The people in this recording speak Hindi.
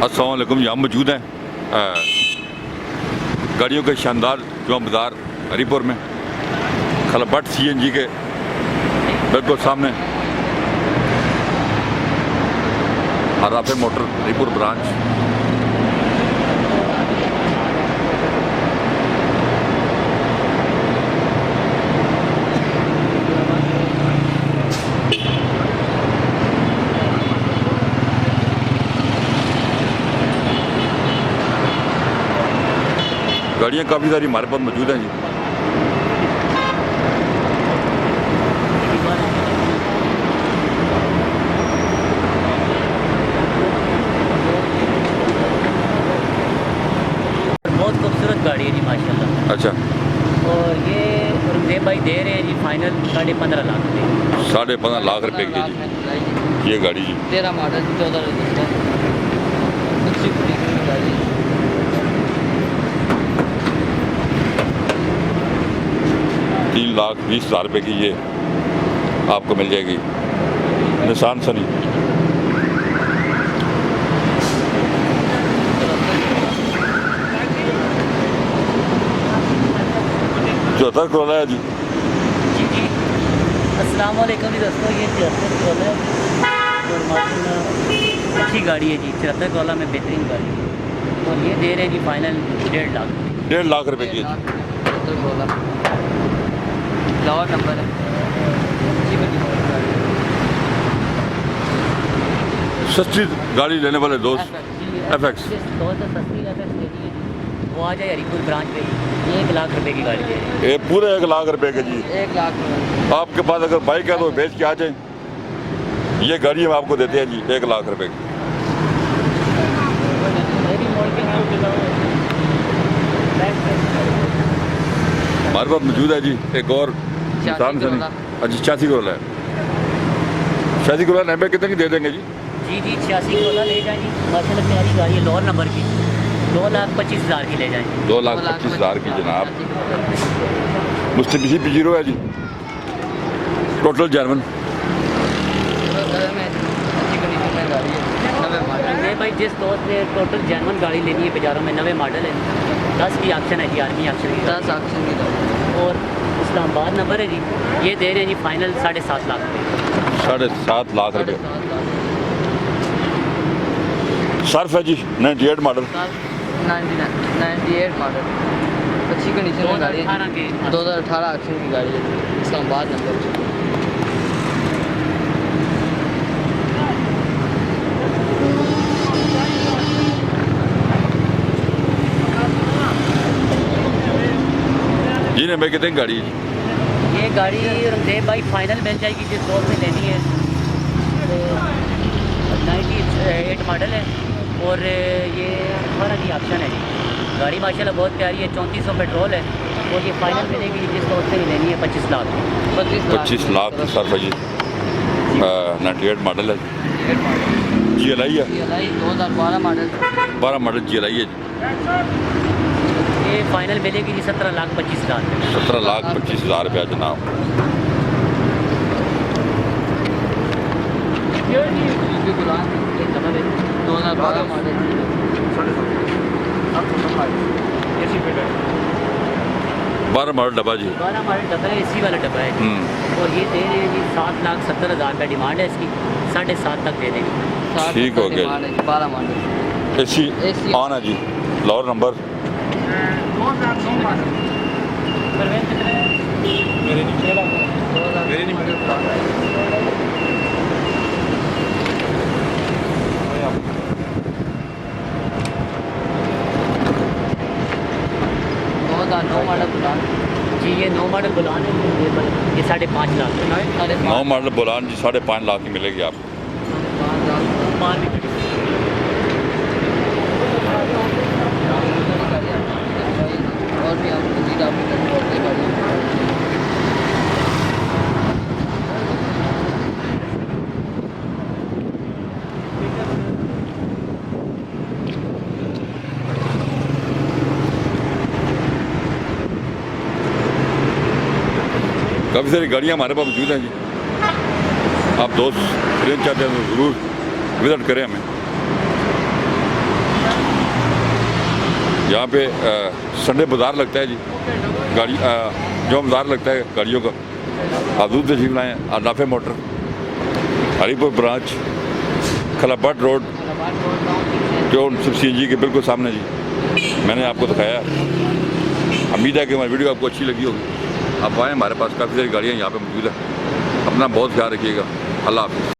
अस्सलाम वालेकुम। यहाँ मौजूद हैं गाड़ियों के शानदार जुमा बाज़ार हरीपुर में, खलबट CNG के बिल्कुल सामने आराफे मोटर हरीपुर ब्रांच। गाड़ियाँ काफ़ी सारी हमारे पास मौजूद हैं जी। बहुत खूबसूरत गाड़ी है जी माशाल्लाह। अच्छा, और ये रमज़ेब भाई दे रहे हैं जी फाइनल 15.5 लाख रुपये। 15.5 लाख रुपए की जी ये गाड़ी जी। 13 मॉडल 14 रजिस्टर अच्छी गाड़ी 3,20,000 रुपए की ये आपको मिल जाएगी निसान सनी। चौहत्तर करोला है जी। जी जी अस्सलाम वालेकुम जी दोस्तों, ये 74 करोला है और माशाल्लाह अच्छी गाड़ी है जी। 74 करोला में बेहतरीन गाड़ी है और ये दे रहे हैं जी फाइनल 1.5 लाख। 1.5 लाख रुपए की है जी। फ्लावर नंबर है। अच्छी गाड़ी सस्ती गाड़ी लेने वाले दोस्त FX बहुत सस्ती FX लेनी है जी, वो आ जाए हरीपुर ब्रांच पे। ये 1 लाख रुपए की गाड़ी दे रहे हैं। ये पूरे 1 लाख रुपए के जी। 1 लाख आपके पास अगर बाइक है तो बेच के आ जाए। ये गाड़ी हम आपको देते हैं जी 1 लाख रुपए की। हमारे पास मौजूद है जी एक और निसान सनी। अच्छा 86 करोला है। 86 करोला नब्बे कितने की दे देंगे जी? जी जी 86 करोला ले जाएँ जी, माशाल्लाह प्यारी गाड़ी है, लोअर नंबर की। 2,25,000 की ले जाएँ। 2,25,000 की जनाब। मुस्तफी P0 है जी, टोटल जर्मन। अच्छी भाई जिस दोस्त ने टोटल जर्मन गाड़ी लेनी है बाज़ारों में, 90 मॉडल है, 10 की ऑप्शन है जी, आर्मी ऑप्शन की 10 ऑप्शन की और इस्लामाबाद नंबर है जी। ये दे रहे हैं जी फाइनल 7.5 लाख रुपये। 7.5 लाख रुपए। सर्फ है जी 98 मॉडल। 98 मॉडल अच्छी कंडीशन में गाड़ी है। 2018 ऑप्शन की गाड़ी है, इस्लामाबाद नंबर। जी ने मैं कितने की गाड़ी है जी? ये गाड़ी रमज़ेब भाई फाइनल मिल जाएगी जिस दोस्त में लेनी है। 98 मॉडल है और ये 18 की ऑप्शन है जी। गाड़ी माशाल्लाह बहुत प्यारी है, 3400 पेट्रोल है और ये फाइनल मिलेगी जिस दोस्त से लेनी है 25 लाख। 25 लाख की सर्फ है जी। 98 मॉडल है। GLI है। 2012 मॉडल 12 मॉडल GLI है जी। ये फाइनल मिलेगी जी 17,25,000। 17,25,000 रुपया जनाब। गुलाम 2012 मॉडल 12 मॉडल डब्बा जी। 12 मॉडल डब्बा है, AC वाला डब्बा है जी। और ये दे रहे हैं जी 7,70,000 रुपये डिमांड है इसकी, 7.5 तक दे देंगे। ठीक हो गया। 12 मॉडल AC ऑन है जी, लाहौर नंबर। मॉडल गुलाम जी ये 9 मॉडल बुलान है, ये 5.5 लाख। 9 मॉडल बुलान जी 5.5 लाख की मिलेगी आपको। और भी आपको जीरा काफ़ी सारी गाड़ियाँ हमारे पास मौजूद हैं जी। आप दोस्त फ्रेंड चाहते हैं तो ज़रूर विज़िट करें हमें। यहाँ पे संडे बाज़ार लगता है जी, गाड़ी जो बाज़ार लगता है गाड़ियों का, आप दूर तशरीफ लाएँ। Nafe motor, Haripur branch, Khalabat road, जो CNG के बिल्कुल सामने जी। मैंने आपको दिखाया, उम्मीद है कि हमारी वीडियो आपको अच्छी लगी होगी। आप आएँ, हमारे पास काफ़ी सारी गाड़ियाँ यहाँ पे मौजूद है। अपना बहुत ख्याल रखिएगा। अल्लाह हाफ़िज़।